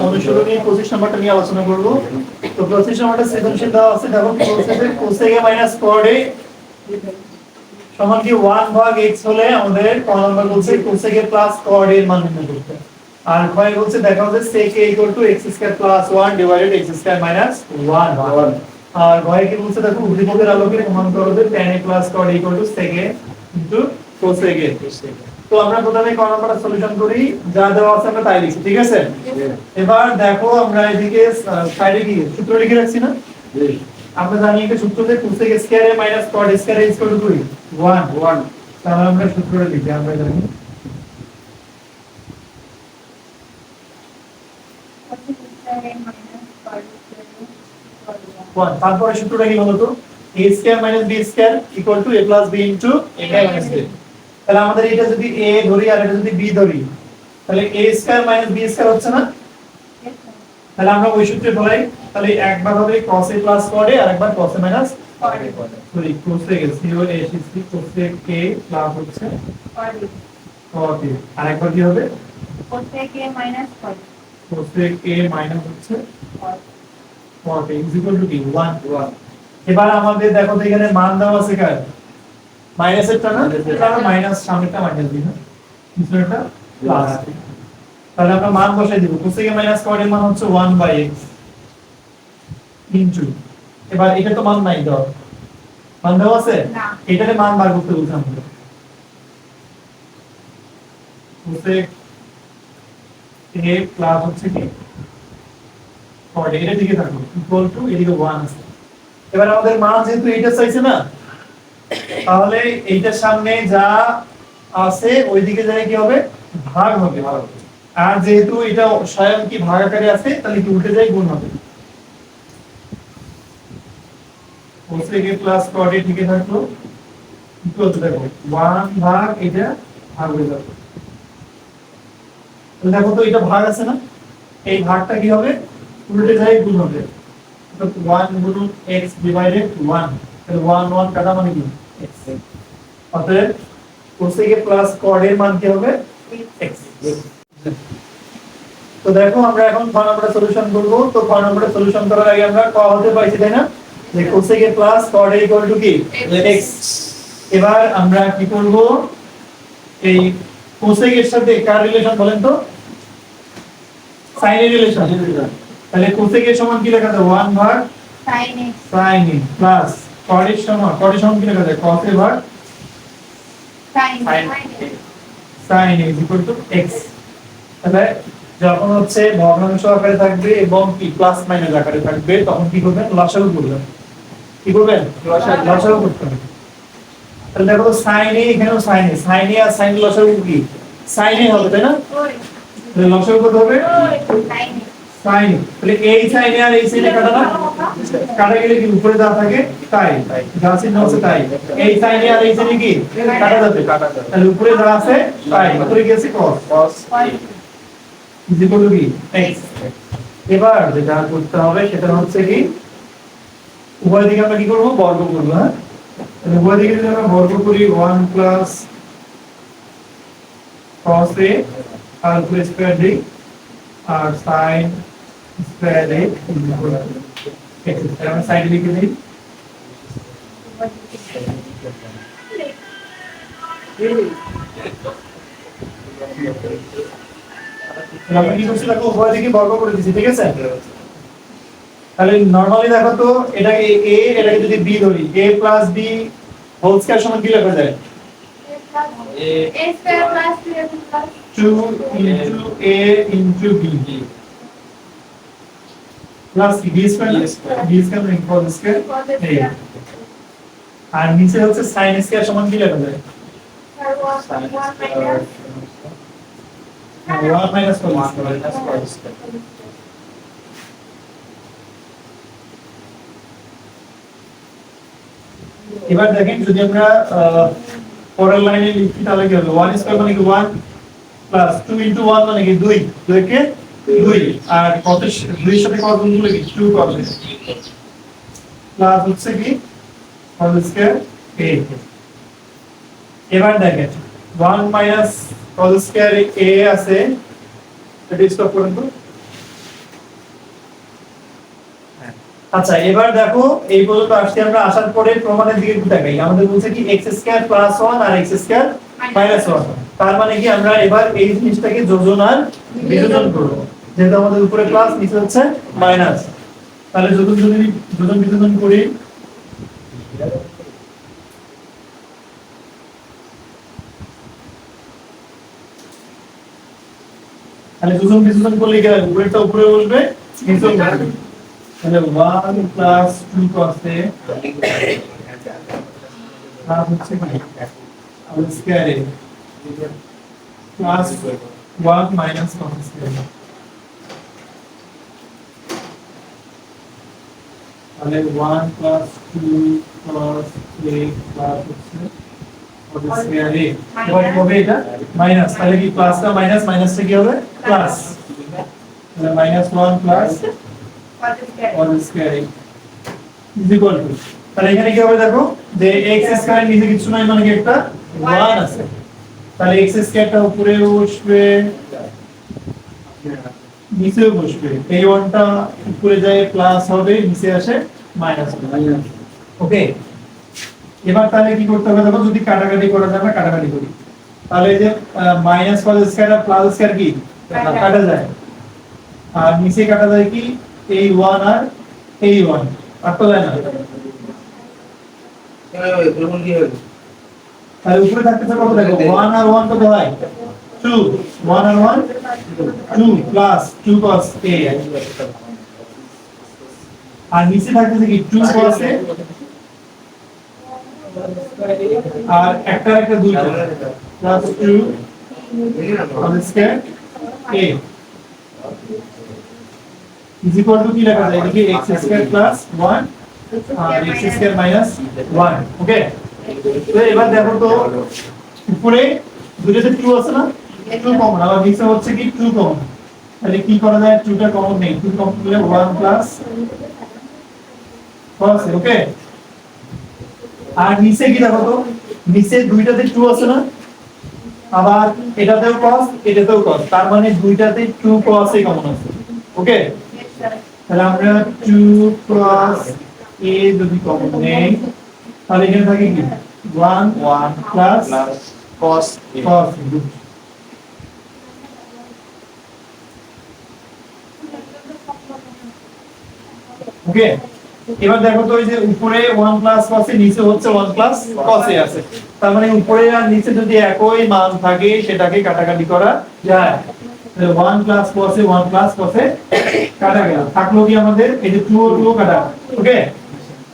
অনুশীলনী 25 নাম্বারটা নিয়ে আলোচনা করব। তো 25 নাম্বারটা সৃজনশীল দেওয়া আছে, দেখো কি বলছে যে cosec a minus cot a সমান কি 1 ভাগ x হলে আমাদের ক নাম্বার বলছে cosec a plus cot a এর মান নির্ণয় করতে। আর কয় বলছে দেখাও যে sec a x square plus 1 divided x square minus 1 আর ভয় কি বলছে দেখো উদ্দীপকের আলোকে প্রমাণ করো যে tan a plus cot a sec a into cosec a। তো আমরা প্রথমে ক নাম্বারটা সলিউশন করি, যা দেওয়া আছে আমরা তাই লিখি, ঠিক আছে? এবার দেখো আমরা এদিকে সাইডে কি সূত্র লিখে রাখছি না? আমরা জানি একটা সূত্র যে cosec square minus cot square is equal two 1 তাহলে আমরা সূত্রটা লিখি, আমরা জানি তারপরে সূত্রটা কি বলতো a square minus b square equal to a plus b into a minus b। তাহলে আমাদের এটা যদি a ধরি আর এটা যদি b ধরি তাহলে a square minus b square হচ্ছে না? তাহলে আমরা ওই সূত্রে বলাই, তাহলে একবার হবে cos a plus cot a আর একবার cos a minus cot a। Sorry cosec a 0 a c cosec a plus হচ্ছে cot a আর একবার কি হবে cosec a minus cot a। cosec a minus হচ্ছে cot a is equal to কি 1। এবার আমাদের দেখো তো এখানে মান দেওয়া আছে কার মাইনাস এর টা না, এটা আমরা মাইনাস সামনেটা মাইনাস দিই না, পিছনেরটা প্লাস। তাহলে আমরা মান বসাই দিব cosec a minus cot এর মান হচ্ছে 1/x ইনটু, এবার এটা তো মান নাই দাও, মান দেওয়া আছে না, এটারে মান বার করতে বলছিলাম আমরা cosec a প্লাস হচ্ছে কি cot a, এটা দিকে থাকলো ইকুয়াল টু এদিকে 1 আছে। এবার আমাদের মান যেহেতু এটা চাইছে না, তাহলে এইটার সামনে যা আছে ওইদিকে যায় কি হবে ভাগ হবে, আর যেহেতু এটা স্বয়ং কি ভাগ আকারে আছে তাহলে কি উল্টে যায় গুণ হবে। cosec a plus cot a ঠিক থাকলো ইকুয়াল টু দেখো 1 ভাগ এটা ভাগ হয়ে যাবে। তাহলে দেখো তো এটা ভাগ আছে না, এই ভাগটা কি হবে উল্টে যায় গুণ হবে, তো 1 গুণ x ডিভাইডেড 1, তাহলে 1 1 কাটা মানে কি x। অতএব cosec a plus cot এর মান কি হবে x। তো দেখো আমরা এখন খ নাম্বারটা সলিউশন করব। তো খ নাম্বারটা সলিউশন করার আগে আমরা ক হতে পাইছি তাই না, যে cosec a plus cot a equal to কি x। এবার আমরা কি করব, এই cosec এর সাথে কার রিলেশন বলেন তো, sin এর রিলেশন। তাহলে cosec এর সমান কি লেখা যায় 1 ভাগ sin a sin a plus cot এর সমান কি লেখা যায় cos a ভাগ sin a sin a equal to x। তাহলে যখন হচ্ছে ভগ্নাংশ আকারে থাকবে এবং কি প্লাস মাইনাস আকারে থাকবে তখন কি করবেন লসাগু করবেন, কি করবেন লসাগু করতে হবে। তাহলে দেখো sin a এখানেও sin a R sin a লসাগু কি sin a হবে তাই না, তাহলে লসাগু কত হবে sin a sin a। তাহলে এই sin a আর এই sin a কাটা না, কাটা গেলে কি উপরে যা থাকে তাই, যা চিহ্ন আছে তাই, এই sin a আর এই sin a কি কাটা যাবে, তাহলে উপরে যা আছে তাই, উপরে কি আছে cos is equal to x। এবার যেটা করতে হবে সেটা হচ্ছে কি উভয় দিকে আমরা কি করব বর্গ করব। হ্যাঁ, তাহলে উভয় দিকে যদি আমরা বর্গ করি 1 প্লাস cos a আর উপরে স্কয়ার দিই আর sin square a is equal to x। আমরা সাইড লিখে দিই আমরা কি করছি দেখো উভয় দিকে বর্গ করে দিয়েছি, ঠিক আছে? তাহলে নরমালি দেখো তো এটাকে a এটাকে যদি b ধরি a plus b whole square সমান কি লেখা যায় a square plus 2 2 a into b plus b square whole square a আর নিচে হচ্ছে sin স্কয়ার সমান কি লেখা যায় 1 minus cos স্কয়ার। এবার দেখেন যদি আমরা পরের লাইনে লিখি তাহলে কি হবে 1 স্কয়ার মানে কি 1 প্লাস 2 ইনটু 1 মানে কি 2, 2 কে 2 আর কত 2 এর সাথে কত গুণ করলে কি 2 পাবে প্লাস হচ্ছে কি হোল স্কয়ার a। এবার দেখেন 1 মাইনাস হোল স্কয়ার a আছে, এটা স্টপ করুন তো আচ্ছা এবার দেখো এই পর্যন্ত আসছি আমরা, আসার পরে প্রমাণের দিকে একটু তাকাই। আমাদের বলছে কি x স্কয়ার প্লাস 1 আর x স্কয়ার মাইনাস 1, তার মানে কি আমরা এবার এই জিনিসটাকে যোজন আর বিয়োজন করব, যেহেতু আমাদের উপরে প্লাস নিচে হচ্ছে মাইনাস। তাহলে যোজন বিয়োজন করি। তাহলে যোজন বিয়োজন করলে কি হবে, উপরেরটা উপরে বসবে, নিচেও বসবে। তাহলে 1 প্লাস 2 cos a আর হচ্ছে কি whole square a plus 1 minus cos স্কয়ার। তাহলে 1 প্লাস 2 cos a প্লাস হচ্ছে হোল স্কয়ার a। এবার কি হবে এটা মাইনাস, তাহলে কি প্লাসটা মাইনাস, মাইনাসটা কি হবে প্লাস। তাহলে minus 1 plus whole square a is equal to, তাহলে এখানে কি হবে দেখো যে x স্কয়ার নিচে কিছু নাই, মানে কি একটা 1 আছে। তাহলে x স্কয়ারটা উপরে বসবে, নিচেও বসবে। এই 1টা উপরে যায় প্লাস হবে, নিচে আসে মাইনাস হবে। ওকে, এবার তাহলে কি করতে হবে দেখো, যদি কাটাকাটি করা যায় আমরা কাটাকাটি করি, তাহলে এই যে মাইনাস cos স্কয়ার আর প্লাস স্কয়ার কি কাটা যায়, আর নিচে কাটা যায় কি এই 1 আর এই 1 কাটা যায় না। তাহলে উপরে থাকতেছে কত দেখো, 1 আর 1 কত হয় 2, 1 আর 1 2 প্লাস 2 cos a, আর নিচে থাকতেছে কি 2 cos a আর একটা একটা দুইটা plus 2 cos square a is equal two কি লেখা যায়, এদিকে x স্কয়ার প্লাস 1 আর x স্কয়ার মাইনাস 1। ওকে, তো এবার দেখো তো উপরে দুটোতে 2 আছে না, 2 কমন, আবার নিচে হচ্ছে কি 2 কমন। তাহলে কি করা যায়, 2টা কমন নেই, 2 কমন নিলে 1 প্লাস cos। ওকে, আর নিচে কি দেখো তো, নিচে দুইটাতে 2 আছে না, আবার এটাতেও cos এটাতেও cos, তার মানে দুইটাতে 2 cos এ কমন আছে। ওকে, তাহলে আমরা 2 cos a যদি কমন নেই, তাহলে এখানে থাকে কি 1 প্লাস cos a. cos। ওকে, এবার দেখো তো এই যে উপরে 1 প্লাস cos এ, নিচে হচ্ছে 1 প্লাস cos এ আছে, তার মানে উপরে আর নিচে যদি একই মান থাকে সেটাকে কাটাকাটি করা যায়। তাহলে 1 প্লাস cos এ 1 প্লাস cos এ কাটা গেল, থাকলো কি আমাদের এই যে 2 ও 2 কাটা। ওকে,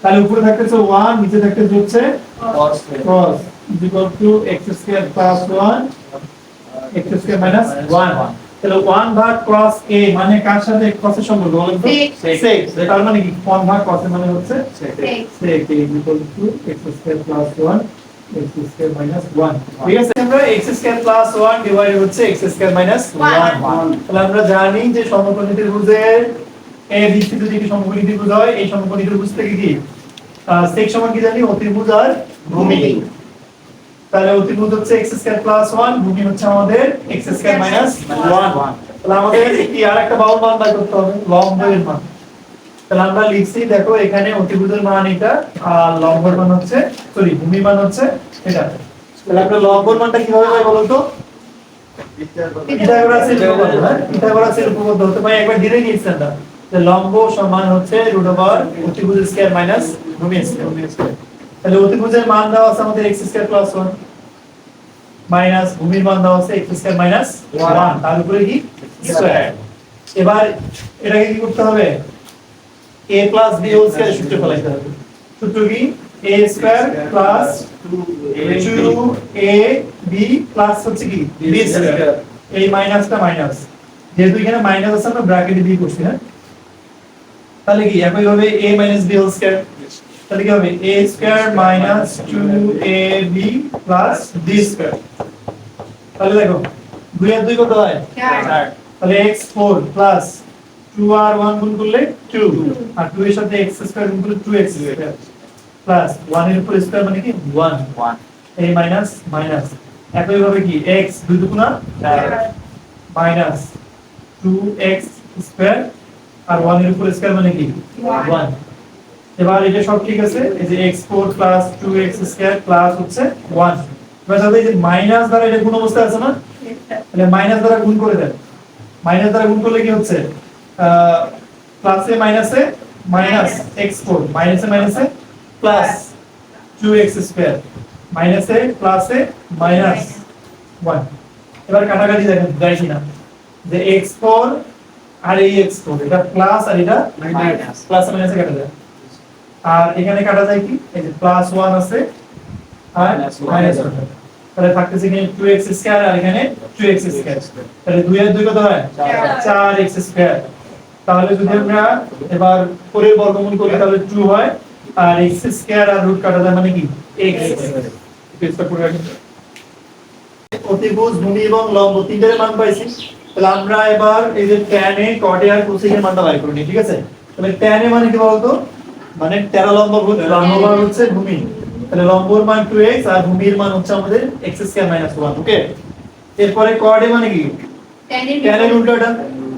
তাহলে উপরে থাকতেছে 1, নিচে থাকতেছে হচ্ছে cos a. cos is equal to x square plus 1 x square minus 1। তাহলে 1 ভাগ cos a মানে কার সাথে cos এর সম্পর্ক বলেন তো, sec। তার মানে কি 1 ভাগ cos এর মানে হচ্ছে sec is equal to x square plus 1 x square minus 1। ঠিক আছে, আমরা x square plus 1 ডিভাইড হচ্ছে x square minus 1। তাহলে আমরা জানি যে সমকোণী ত্রিভুজের a b c যদি একটি সমকোণী ত্রিভুজ হয়, এই সমকোণী ত্রিভুজ থেকে কি sec সমান কি জানি অতিভুজ আর ভূমি। তাহলে অতিভুজ হচ্ছে x স্কয়ার প্লাস 1, ভূমি হচ্ছে আমাদের x স্কয়ার মাইনাস 1। তাহলে আমাদের কি আরেকটা বাহুর মান বের করতে হবে, লম্বের মান। তাহলে আমরা লিখছি দেখো এখানে অতিভুজের মান এটা আর লম্বের মান হচ্ছে, সরি ভূমির মান হচ্ছে এটা। তাহলে আমরা লম্বের মানটা কিভাবে পাই বলো তো, পিথাগোরাসের উপপাদ্য, হ্যাঁ পিথাগোরাসের উপপাদ্য হতে পারে, একবার ধীরে নিয়েছেন না যে লম্ব সমান হচ্ছে √, অতিভুজ স্কয়ার মাইনাস ভূমি স্কয়ার। তাহলে অতিভুজের মান দেওয়া আছে আমাদের x স্কয়ার প্লাস 1 মাইনাস ভূমির মান দেওয়া আছে x স্কয়ার মাইনাস 1, তার উপরে কি স্কয়ার। এবার এটাকে কি করতে হবে, a plus b whole square সূত্র ফলাইতে হবে। সূত্র কি a square plus 2ab plus হচ্ছে কি b স্কয়ার, এই মাইনাসটা মাইনাস, যেহেতু এখানে মাইনাস আছে আমরা ব্র্যাকেটে দিয়ে করছি। হ্যাঁ, তাহলে কি একই ভাবে a b হোল স্কয়ার, তাহলে কি হবে a square minus 2ab plus b square. তাহলে দেখো 2 আর 2 কত হয় 4, তাহলে x 4 প্লাস 2 আর 1 গুণ করলে 2, আর 2 এর সাথে x স্কয়ার গুণ করলে 2x স্কয়ার প্লাস 1 এর উপর স্কয়ার মানে কি 1 এই মাইনাস মাইনাস, একই ভাবে কি x 2 দুগুণা 4 মাইনাস 2x স্কয়ার আর 1 এর উপর স্কয়ার মানে কি 1। এবার এটা সব ঠিক আছে, এই যে x4 2x স্কয়ার প্লাস হচ্ছে 1। এবার সাথে এই যে মাইনাস দ্বারা এটা গুণ অবস্থায় আছে না, তাহলে মাইনাস দ্বারা গুণ করে দেন। মাইনাস দ্বারা গুণ করলে কি হচ্ছে প্লাসে মাইনাসে মাইনাস x4 মাইনাসে প্লাস 2x স্কয়ার মাইনাসে প্লাসে মাইনাস 1। এবার কাটাকাটি দেখেন যায় কিনা, যে x4 আর এই x4 এটা প্লাস আর এটা মাইনাস, প্লাস আর মাইনাসে কাটা যায়। আর এখানে কাটা যায় কি, এই যে প্লাস 1 আছে আর মাইনাস 1, তাহলে থাকতেছে এখানে 2x স্কয়ার আর এখানে 2x স্কয়ার, তাহলে 2 এর 2 কত হয় 4x স্কয়ার। তাহলে যদি আমরা এবার পরের বর্গমূল করি তাহলে 2 হয়, আর x স্কয়ার আর রুট কাটা যায় মানে কি x। পেজটা পুরো রাখেন। অতিভুজ, ভূমি এবং লম্ব তিনটার মান পাইছি, তাহলে আমরা এবার এই যে tan এ cot এ আর cosec এর মানটা বের করে নিই, ঠিক আছে। তাহলে tan এ মানে কি বলতো, মানে 13 লম্ব ভূত লম্ব বার হচ্ছে ভূমি, তাহলে লম্বর মান 2x আর ভূমির মান হচ্ছে আমাদের x স্কয়ার - 1। ওকে, এরপরে cot এ মানে কি tan এর উল্টোটা,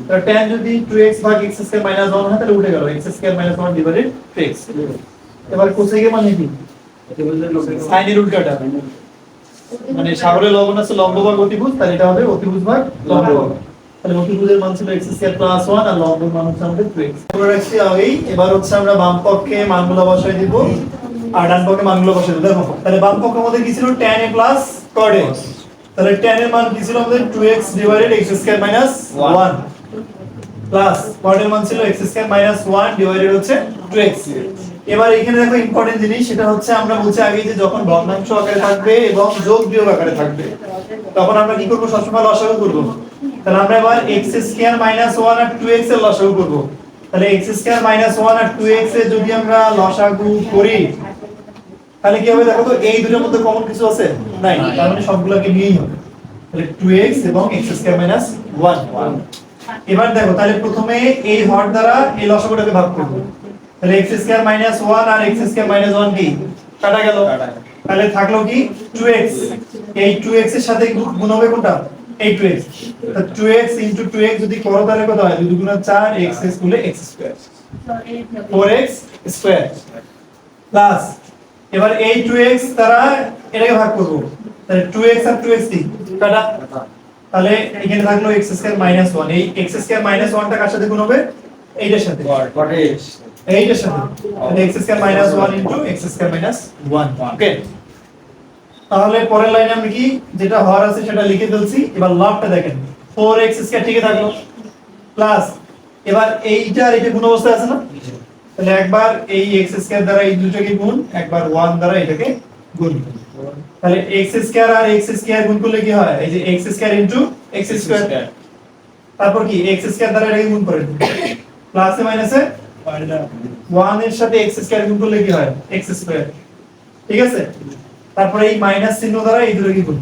তাহলে tan যদি 2x ভাগ x স্কয়ার - 1 হয় তাহলে উঠে গেল x স্কয়ার - 1 ডিভাইডেড 2x। এবার cosec এর মানে কি sin এর উল্টোটা, মানে সাগরের লবণ আছে লম্ব ভাগ অতিভুজ, তাহলে এটা হবে অতিভুজ ভাগ লম্ব ভাগ। তাহলে অতিভুজের মান ছিল x স্কয়ার প্লাস 1 আর লম্বের মান হচ্ছে আমাদের 2x। আমরা রাখছি আগেই, এবার হচ্ছে আমরা বাম পক্ষে মানগুলো বসাই দিব আর ডান পক্ষে মানগুলো বসাই দেব। দেখো তাহলে বাম পক্ষে আমাদের কি ছিল tan a plus cot a, তাহলে tan এর মান কি ছিল আমাদের 2x divided x square minus 1 plus cot এর মান ছিল x স্কয়ার মাইনাস 1 ডিভাইডেড হচ্ছে 2x। এবার এখানে দেখো ইম্পর্টেন্ট জিনিস, সেটা হচ্ছে আমরা বলছি আগে যে যখন ভগ্নাংশ আকারে থাকবে এবং যোগ বিয়োগ আকারে থাকবে তখন আমরা কি করব, সবসময় লসাগু করব। তাহলে আমরা এবার x স্কয়ার মাইনাস 1 আর 2x এর লসাগু করব। তাহলে x স্কয়ার মাইনাস 1 আর 2x এর যদি আমরা লসাগু করি তাহলে কি হবে, দেখো তো এই দুটোর মধ্যে কমন কিছু আছে নাই, তার মানে সবগুলোকে নিয়েই হবে। তাহলে 2x এবং x স্কয়ার মাইনাস 1। এবার দেখো তাহলে প্রথমে এই হর দ্বারা এই লসাগুটাকে ভাগ করব। তাহলে x স্কয়ার মাইনাস 1 আর x স্কয়ার মাইনাস 1 কি কাটা গেল, তাহলে থাকলো কি 2x। এই 2x এর সাথে গুণ হবে কোনটা, এই 2x। তো 2x ইনটু 2x যদি করো তাহলে কত হয়, 2 2 গুণ 4 x square x square 4x square plus এবার এই 2x দ্বারা এটাকে ভাগ করব, তাহলে 2x আর 2x কি কাটা, তাহলে এখানে থাকলো x স্কয়ার মাইনাস 1। এই x স্কয়ার মাইনাস 1 টা কার সাথে গুণ হবে, এইটার সাথে এইটার সাথে, তাহলে x square minus 1 into x square minus 1। ওকে, তাহলে পরের লাইনে আমরা কি যেটা হর আছে সেটা লিখে ফেলছি। এবার লবটা দেখেন 4x স্কয়ার ঠিকই থাকলো প্লাস এবার এইটা আর এটা গুণ অবস্থায় আছে না, তাহলে একবার এই x স্কয়ার দ্বারা এই দুটোকে গুণ, একবার 1 দ্বারা এটাকে গুণ। তাহলে x স্কয়ার আর x স্কয়ার গুণ করলে কি হয়, এই যে x square into x square, তারপর কি x স্কয়ার দ্বারা এটাকে গুণ করে প্লাসে মাইনাসে 1 এর সাথে x স্কয়ার গুণ করলে কি হয় x স্কয়ার, ঠিক আছে। তারপরে এই মাইনাস চিহ্ন দ্বারা এই দুটোকে গুণ,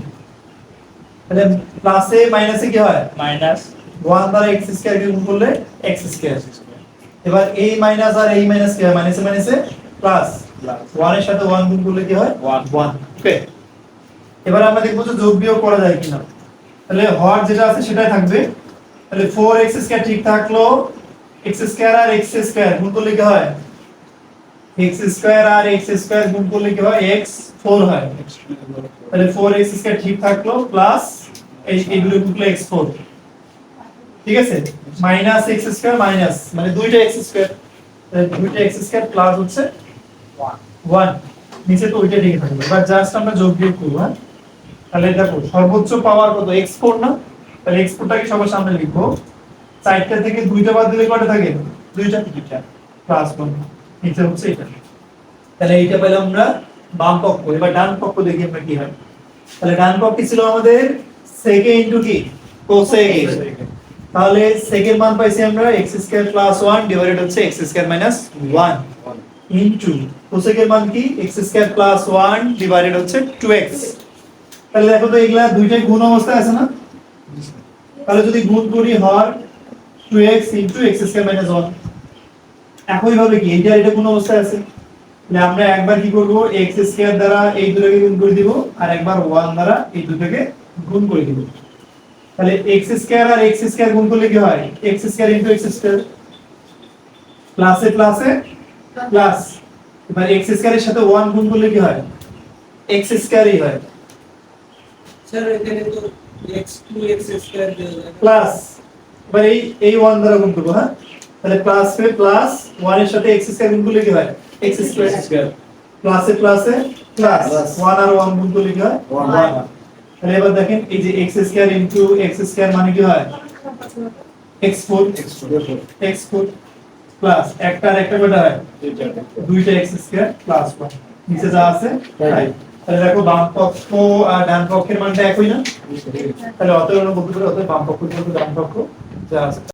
তাহলে প্লাসে মাইনাসে কি হয় মাইনাস, 1 দ্বারা x স্কয়ার কে গুণ করলে x স্কয়ার। এবার এই মাইনাস আর এই মাইনাস কি হয়, মাইনাসে মাইনাসে প্লাস, 1 এর সাথে 1 গুণ করলে কি হয় 1। ওকে, এবার আমরা দেখব যে যোগ বিয়োগ করা যায় কিনা। তাহলে হর যেটা আছে সেটাই থাকবে, তাহলে 4x স্কয়ার ঠিক থাকলো, x স্কয়ার আর x স্কয়ার গুণ করলে কি হয়, x স্কয়ার আর x স্কয়ার গুণ করলে কি হয় x 4 হয়, তাহলে 4x স্কয়ার ঠিক থাকলো প্লাস এই দুটো গুণ করলে x 4, ঠিক আছে। মাইনাস x স্কয়ার মাইনাস মানে দুইটা x স্কয়ার, তাহলে দুইটা x স্কয়ার প্লাস হচ্ছে 1, নিচে তো ওইটা ঠিক থাকবে। এবার জাস্ট আমরা যোগ বিয়োগ করব। হ্যাঁ, তাহলে দেখো সর্বোচ্চ পাওয়ার কত x4 না, তাহলে x4 টাকে সবার সামনে লিখবো, 4টা থেকে 2টা বাদ দিলে কয়টা থাকে, 2টা প্লাস 1, নিচে হচ্ছে এটা। তাহলে এইটা পেলাম আমরা বাম পক্ষ। এবার ডান পক্ষ দেখি আমরা কি হয়। তাহলে ডান পক্ষে ছিল আমাদের sec a ইনটু কি cosec a, তাহলে sec এর মান পাইছি আমরা x স্কয়ার প্লাস 1 ডিভাইডেড হচ্ছে x square minus 1 into cosec এর মান কি x স্কয়ার প্লাস 1 ডিভাইডেড হচ্ছে 2x। তাহলে দেখো তো এগুলা দুইটাই গুণ অবস্থায় আছে না, তাহলে যদি গুণ করি হর 2x into x square minus 1, একই ভাবে কি এইটা এটা কোন অবস্থায় আছে, তাহলে আমরা একবার কি করব x স্কয়ার দ্বারা এই দুটোকে গুণ করে দিব আর একবার 1 দ্বারা এই দুটোকে গুণ করে দিব। তাহলে x স্কয়ার আর x স্কয়ার গুণ করলে কি হয় x square into x square, প্লাসে প্লাসে প্লাস, এবার এক্স স্কয়ারের সাথে 1 গুণ করলে কি হয়? এক্স স্কয়ারই হয় স্যার এখানে তো x2 x স্কয়ার দেওয়া যায় প্লাস, এবার এই 1 দ্বারা গুণ করব, হ্যাঁ, তাহলে প্লাস এ প্লাস 1 এর সাথে এক্স স্কয়ার গুণ করলে কি হয়? এক্স স্কয়ার, প্লাসে প্লাসে প্লাস 1 আর 1 গুণ করলে কি হয়? 1। তাহলে এবার দেখেন এই যে x square into x square মানে কি হয়? x ফুট প্লাস একটা আর একটা কয়টা হয়? দুইটা x স্কয়ার প্লাস 1, নিচে যা আছে তাই। তাহলে দেখো বাম পক্ষ আর ডান পক্ষের মানটা একই না? তাহলে অতএব আমরা বলতে পারি অতএব বাম পক্ষ ইকুয়াল টু ডান পক্ষ যা আছে